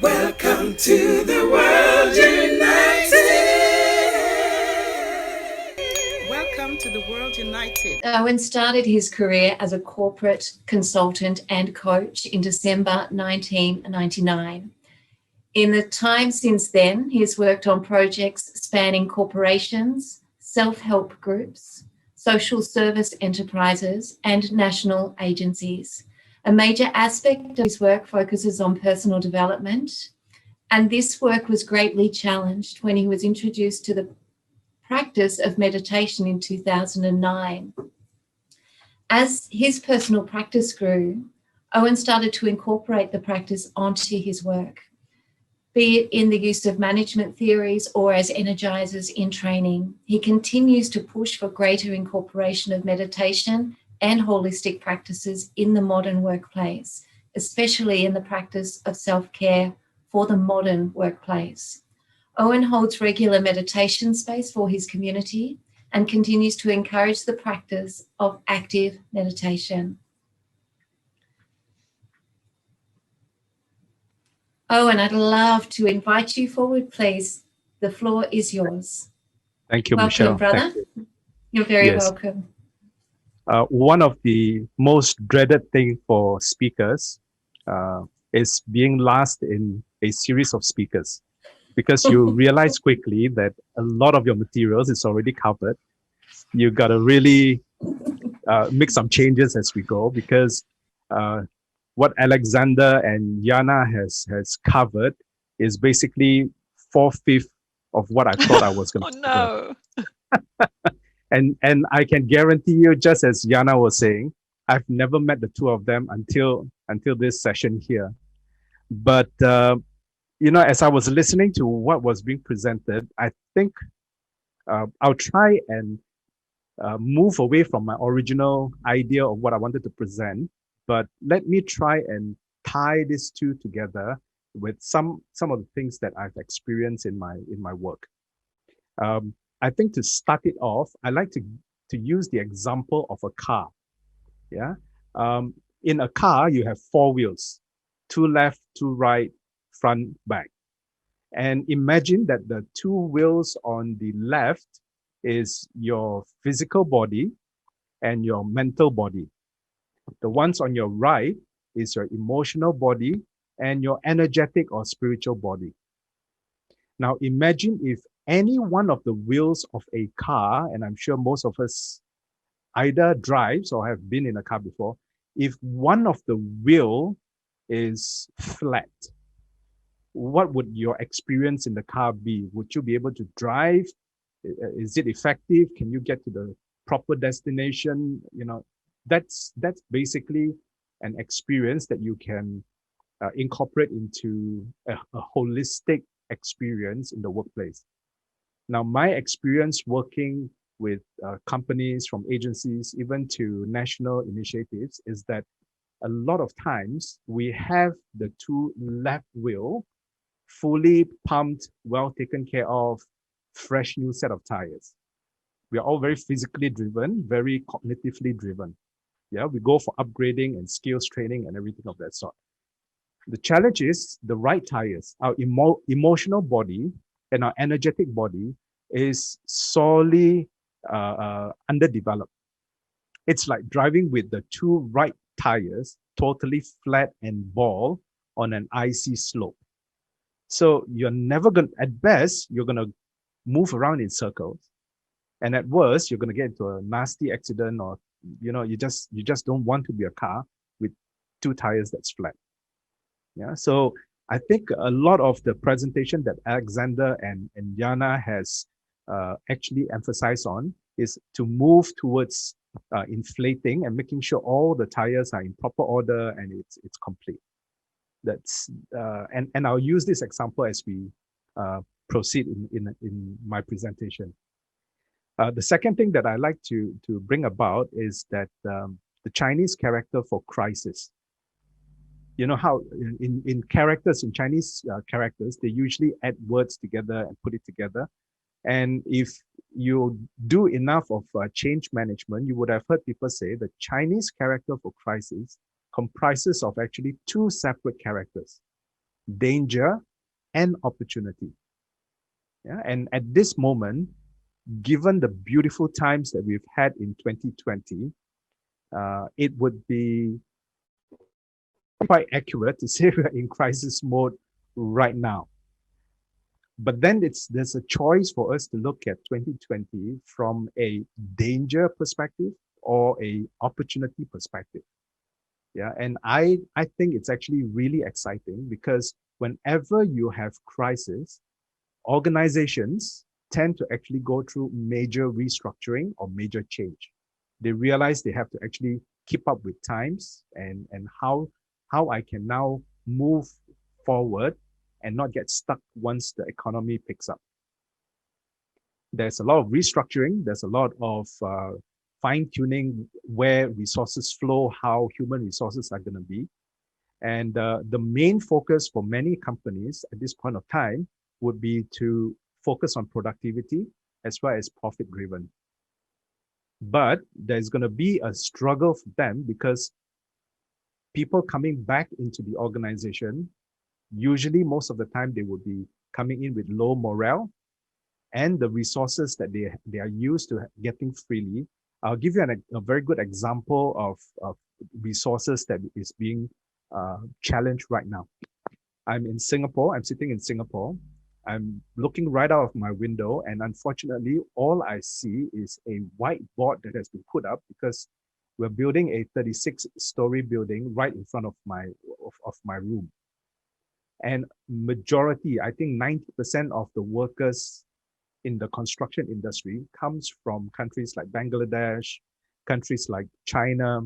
Welcome to the world united. Welcome to the world united. Owen started his career as a corporate consultant and coach in December 1999. In the time since then, he has worked on projects spanning corporations, self-help groups, social service enterprises, and national agencies. A major aspect of his work focuses on personal development, and this work was greatly challenged when he was introduced to the practice of meditation in 2009. As his personal practice grew, Owen started to incorporate the practice onto his work, be it in the use of management theories or as energizers in training. He continues to push for greater incorporation of meditation and holistic practices in the modern workplace, especially in the practice of self-care for the modern workplace. Owen holds regular meditation space for his community and continues to encourage the practice of active meditation. Owen, I'd love to invite you forward, please. The floor is yours. Thank you, Welcome, Michelle. brother. You're very welcome. One of the most dreaded things for speakers is being last in a series of speakers, because you realize quickly that a lot of your materials is already covered. You got to really make some changes as we go, because what Alexander and Yana has covered is basically 4/5 of what I thought I was going to cover. And I can guarantee you, just as Yana was saying, I've never met the two of them until this session here. But as I was listening to what was being presented, I think I'll try and move away from my original idea of what I wanted to present. But let me try and tie these two together with some of the things that I've experienced in my work. I think to start it off, I like to use the example of a car. Yeah. In a car, you have 4 wheels, 2 left, 2 right, front, back. And imagine that the 2 wheels on the left is your physical body and your mental body. The ones on your right is your emotional body and your energetic or spiritual body. Now imagine if any one of the wheels of a car, and I'm sure most of us either drives or have been in a car before, if one of the wheel is flat, what would your experience in the car be? Would you be able to drive? Is it effective? Can you get to the proper destination? That's basically an experience that you can incorporate into a holistic experience in the workplace. Now, my experience working with companies, from agencies, even to national initiatives, is that a lot of times we have the 2 left wheel fully pumped, well taken care of, fresh new set of tires. We are all very physically driven, very cognitively driven. Yeah, we go for upgrading and skills training and everything of that sort. The challenge is the right tires. Our emotional body and our energetic body is sorely underdeveloped. It's like driving with the 2 right tires totally flat and bald on an icy slope. So you're never going, at best, you're going to move around in circles. And at worst, you're going to get into a nasty accident, or, you just don't want to be a car with 2 tires that's flat. Yeah. So I think a lot of the presentation that Alexander and Yana has actually emphasized on is to move towards inflating and making sure all the tires are in proper order and it's complete. That's and I'll use this example as we proceed in my presentation. The second thing that I like to bring about is that the Chinese character for crisis. You know how in characters, in Chinese characters, they usually add words together and put it together. And if you do enough of change management, you would have heard people say the Chinese character for crisis comprises of actually 2 separate characters. danger, and opportunity. Yeah? And at this moment, given the beautiful times that we've had in 2020, it would be quite accurate to say we're in crisis mode right now. But then there's a choice for us to look at 2020 from a danger perspective or a opportunity perspective. Yeah, and I think it's actually really exciting because whenever you have crisis, organizations tend to actually go through major restructuring or major change. They realize they have to actually keep up with times and how I can now move forward and not get stuck once the economy picks up. There's a lot of restructuring. There's a lot of fine tuning where resources flow, how human resources are going to be. And the main focus for many companies at this point of time would be to focus on productivity as well as profit driven. But there's going to be a struggle for them because people coming back into the organization, usually most of the time they would be coming in with low morale and the resources that they are used to getting freely. I'll give you a very good example of resources that is being challenged right now. I'm in Singapore. I'm sitting in Singapore. I'm looking right out of my window, and unfortunately, all I see is a whiteboard that has been put up because we're building a 36-story building right in front of my room. And majority, I think 90% of the workers in the construction industry comes from countries like Bangladesh, countries like China,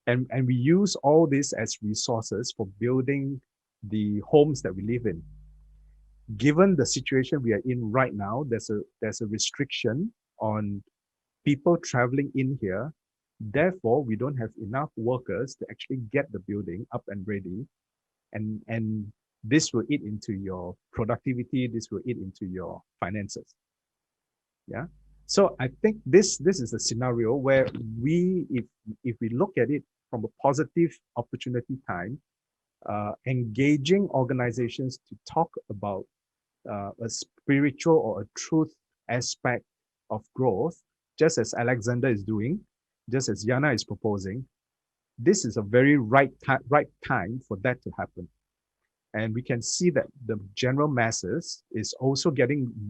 and we use all this as resources for building the homes that we live in. Given the situation we are in right now, there's a restriction on people traveling in here. Therefore, we don't have enough workers to actually get the building up and ready. And this will eat into your productivity, this will eat into your finances. Yeah. So I think this is a scenario where if we look at it from a positive opportunity time, engaging organizations to talk about a spiritual or a truth aspect of growth, just as Alexander is doing, just as Yana is proposing, this is a very right time for that to happen. And we can see that the general masses is also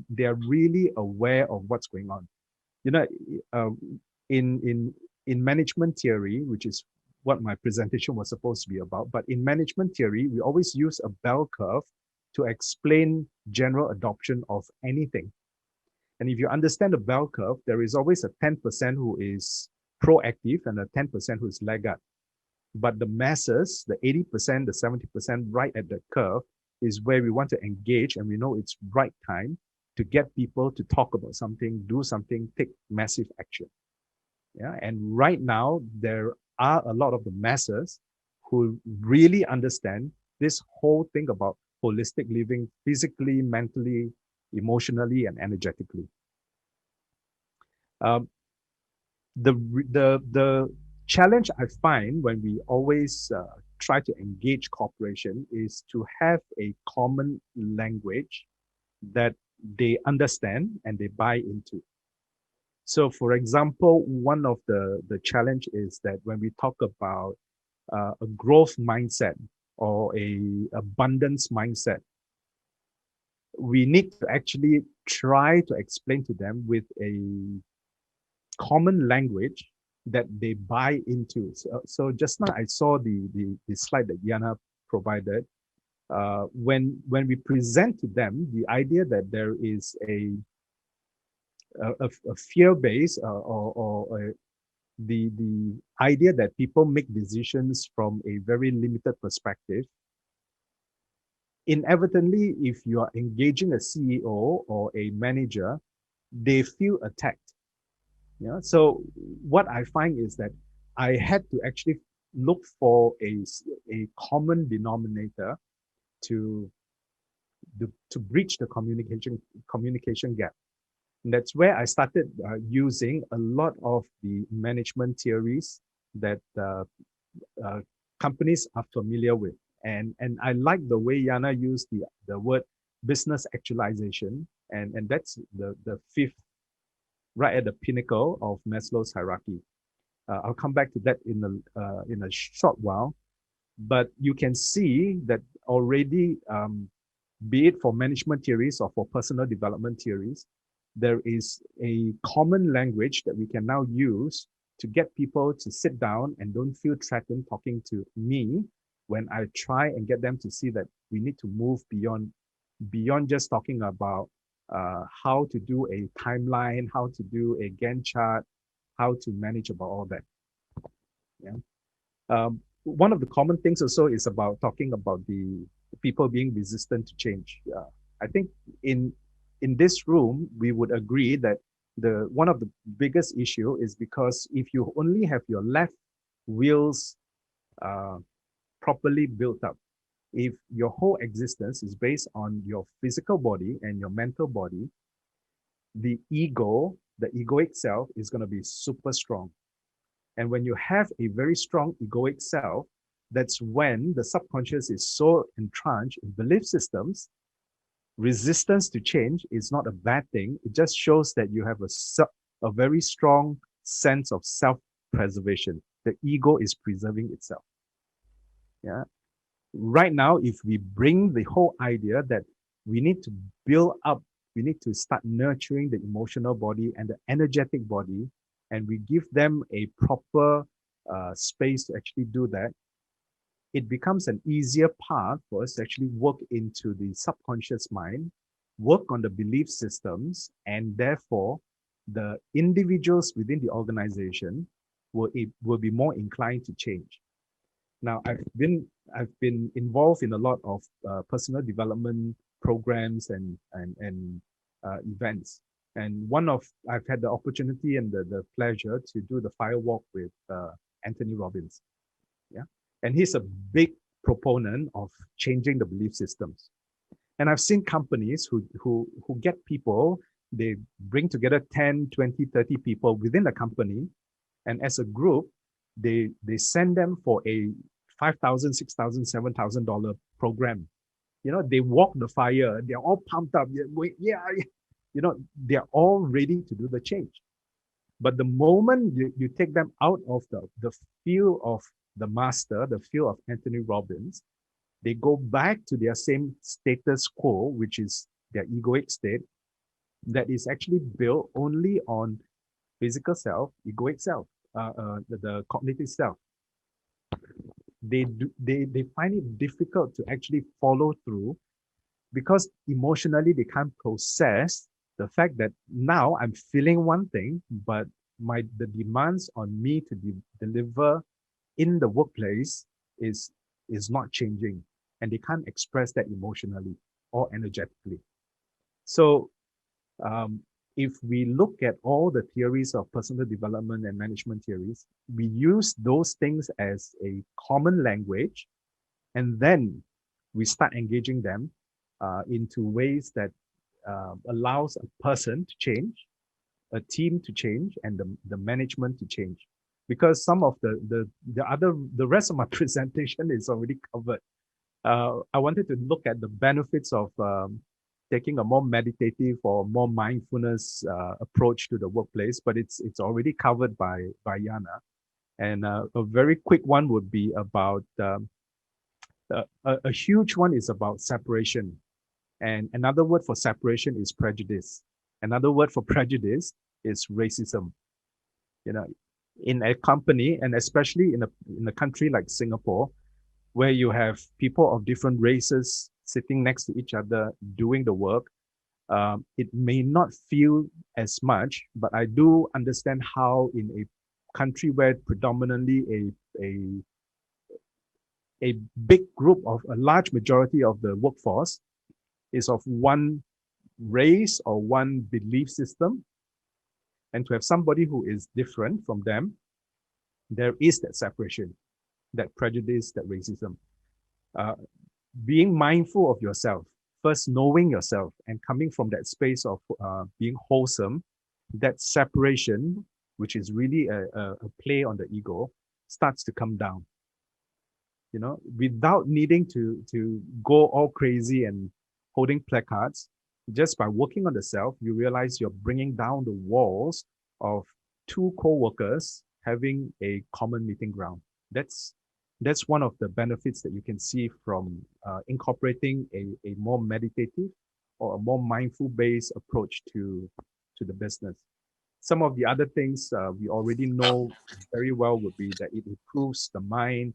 they're really aware of what's going on. You know, in management theory, which is what my presentation was supposed to be about, but in management theory, we always use a bell curve to explain general adoption of anything. And if you understand the bell curve, there is always a 10% who is proactive and a 10% who is laggard. But the masses, the 80%, the 70% right at the curve is where we want to engage, and we know it's right time to get people to talk about something, do something, take massive action. Yeah, and right now there are a lot of the masses who really understand this whole thing about holistic living, physically, mentally, emotionally, and energetically. The challenge I find when we always try to engage cooperation is to have a common language that they understand and they buy into. So for example, one of the challenge is that when we talk about a growth mindset or a abundance mindset, we need to actually try to explain to them with a common language that they buy into. So just now I saw the slide that Yana provided. When we present to them the idea that there is a fear base or the idea that people make decisions from a very limited perspective, inevitably, if you are engaging a CEO or a manager, they feel attacked. Yeah. So what I find is that I had to actually look for a common denominator to bridge the communication gap. And that's where I started using a lot of the management theories that companies are familiar with. And I like the way Yana used the word business actualization, and that's the fifth, right at the pinnacle of Maslow's hierarchy. I'll come back to that in a short while, but you can see that already, be it for management theories or for personal development theories, there is a common language that we can now use to get people to sit down and don't feel threatened talking to me when I try and get them to see that we need to move beyond just talking about how to do a timeline, how to do a Gantt chart, how to manage about all that. Yeah. One of the common things also is about talking about the people being resistant to change. I think in this room, we would agree that one of the biggest issue is because if you only have your left wheels properly built up, if your whole existence is based on your physical body and your mental body, the egoic self is going to be super strong. And when you have a very strong egoic self, that's when the subconscious is so entrenched in belief systems. Resistance to change is not a bad thing. It just shows that you have a very strong sense of self-preservation. The ego is preserving itself. Yeah. Right now, if we bring the whole idea that we need to build up, we need to start nurturing the emotional body and the energetic body, and we give them a proper space to actually do that, it becomes an easier path for us to actually work into the subconscious mind, work on the belief systems, and therefore the individuals within the organization will be more inclined to change. Now, I've been involved in a lot of personal development programs and events. And I've had the opportunity and the pleasure to do the fire walk with Anthony Robbins. Yeah. And he's a big proponent of changing the belief systems. And I've seen companies who get people, they bring together 10, 20, 30 people within the company. And as a group, they send them for a $5,000, $6,000, $7,000 program. You know, they walk the fire. They're all pumped up. Yeah, you know, they're all ready to do the change. But the moment you take them out of the field of the master, the field of Anthony Robbins, they go back to their same status quo, which is their egoic state, that is actually built only on physical self, egoic self, the cognitive self. They find it difficult to actually follow through because emotionally they can't process the fact that now I'm feeling one thing, but the demands on me to deliver in the workplace is not changing, and they can't express that emotionally or energetically. So if we look at all the theories of personal development and management theories, we use those things as a common language, and then we start engaging them into ways that allows a person to change, a team to change, and the management to change. Because some of the rest of my presentation is already covered. I wanted to look at the benefits of taking a more meditative or more mindfulness approach to the workplace, but it's already covered by Yana. And a very quick one would be about a huge one is about separation. And another word for separation is prejudice. Another word for prejudice is racism. You know, in a company, and especially in a country like Singapore, where you have people of different races sitting next to each other doing the work, it may not feel as much, but I do understand how in a country where predominantly a big group of a large majority of the workforce is of one race or one belief system, and to have somebody who is different from them, there is that separation, that prejudice, that racism. Being mindful of yourself, first knowing yourself and coming from that space of being wholesome, that separation, which is really a play on the ego, starts to come down. without needing to go all crazy and holding placards. Just by working on the self, you realize you're bringing down the walls of two co-workers having a common meeting ground. That's one of the benefits that you can see from incorporating a more meditative or a more mindful-based approach to the business. Some of the other things we already know very well would be that it improves the mind,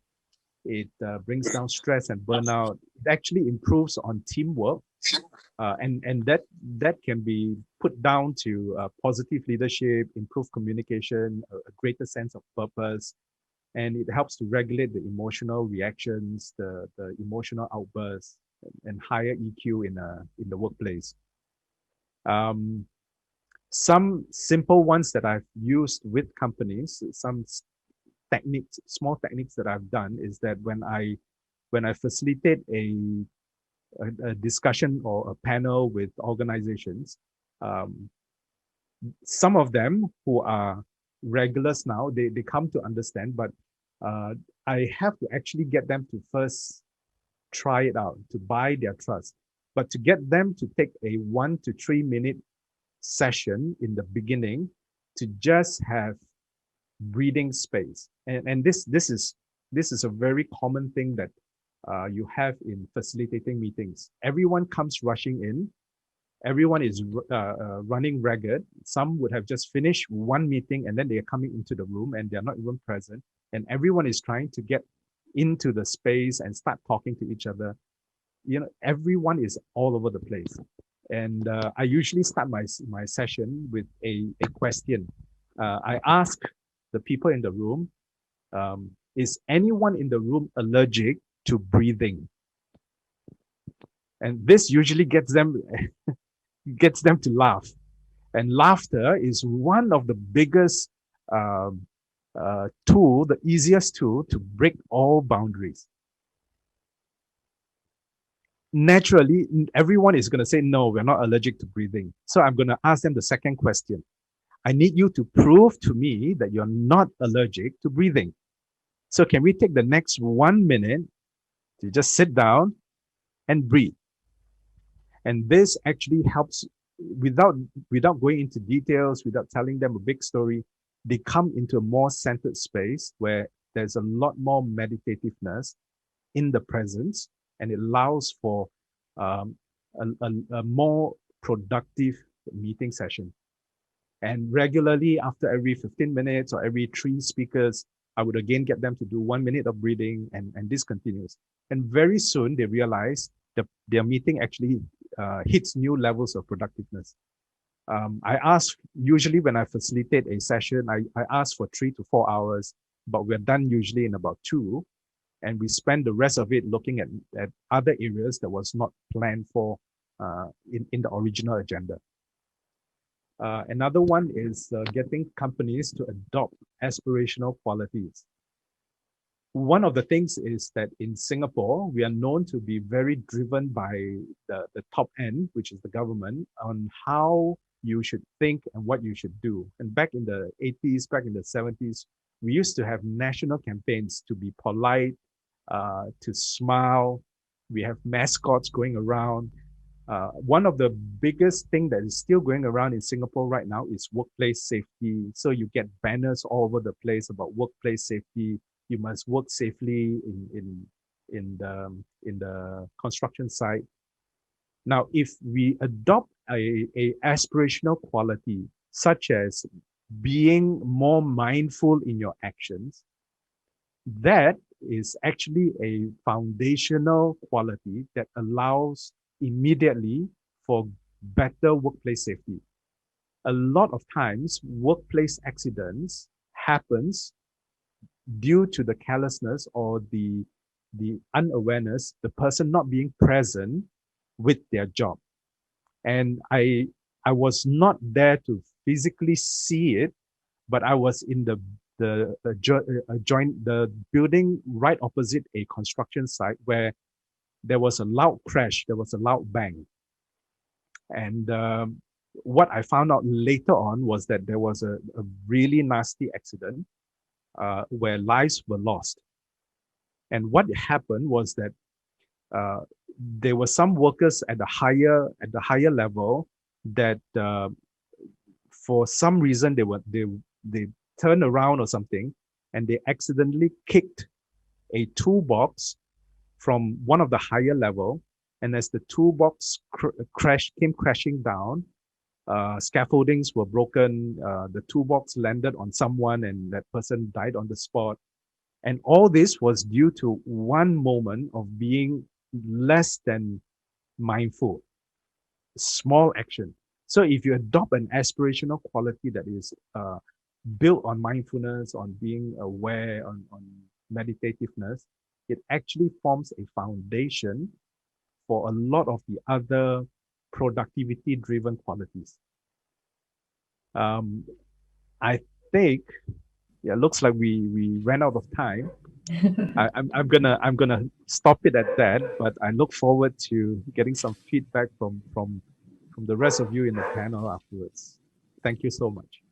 it brings down stress and burnout. It actually improves on teamwork, and that can be put down to positive leadership, improved communication, a greater sense of purpose, and it helps to regulate the emotional reactions, the emotional outbursts, and higher EQ in the workplace. Some simple ones that I've used with companies, some techniques, small techniques that I've done is that when I facilitate a discussion or a panel with organizations, some of them who are regulars now, they come to understand, but I have to actually get them to first try it out, to buy their trust. But to get them to take a 1 to 3 minute session in the beginning to just have breathing space. And this is a very common thing that you have in facilitating meetings. Everyone comes rushing in. Everyone is running ragged. Some would have just finished one meeting and then they are coming into the room and they're not even present. And everyone is trying to get into the space and start talking to each other. Everyone is all over the place. And I usually start my session with a question. I ask the people in the room, is anyone in the room allergic to breathing? And this usually gets them to laugh. And laughter is one of the biggest tool, the easiest tool to break all boundaries. Naturally, everyone is going to say, no, we're not allergic to breathing. So I'm going to ask them the second question. I need you to prove to me that you're not allergic to breathing. So can we take the next 1 minute to just sit down and breathe? And this actually helps without going into details, without telling them a big story. They come into a more centered space where there's a lot more meditativeness in the presence, and it allows for a more productive meeting session. And regularly, after every 15 minutes or every 3 speakers, I would again get them to do 1 minute of breathing, and this continues. And very soon they realize that their meeting actually hits new levels of productiveness. I ask, usually when I facilitate a session, I ask for 3 to 4 hours, but we're done usually in about 2. And we spend the rest of it looking at other areas that was not planned for in the original agenda. Another one is getting companies to adopt aspirational qualities. One of the things is that in Singapore, we are known to be very driven by the top end, which is the government, on how you should think and what you should do. And back in the 80s, back in the 70s, we used to have national campaigns to be polite, to smile. We have mascots going around. One of the biggest thing that is still going around in Singapore right now is workplace safety. So you get banners all over the place about workplace safety. You must work safely in the construction site. Now, if we adopt a aspirational quality such as being more mindful in your actions, that is actually a foundational quality that allows immediately for better workplace safety. A lot of times, workplace accidents happens due to the carelessness or the unawareness, the person not being present with their job. And I was not there to physically see it, but I was in the building right opposite a construction site where there was a loud crash, there was a loud bang. And what I found out later on was that there was a really nasty accident where lives were lost. And what happened was that uh, there were some workers at the higher level that for some reason they turned around or something, and they accidentally kicked a toolbox from one of the higher level. And as the toolbox came crashing down, scaffoldings were broken. The toolbox landed on someone, and that person died on the spot. And all this was due to one moment of being less than mindful, small action. So if you adopt an aspirational quality that is built on mindfulness, on being aware, on meditativeness, it actually forms a foundation for a lot of the other productivity driven qualities. I think, yeah, looks like we ran out of time. I'm gonna stop it at that, but I look forward to getting some feedback from the rest of you in the panel afterwards. Thank you so much.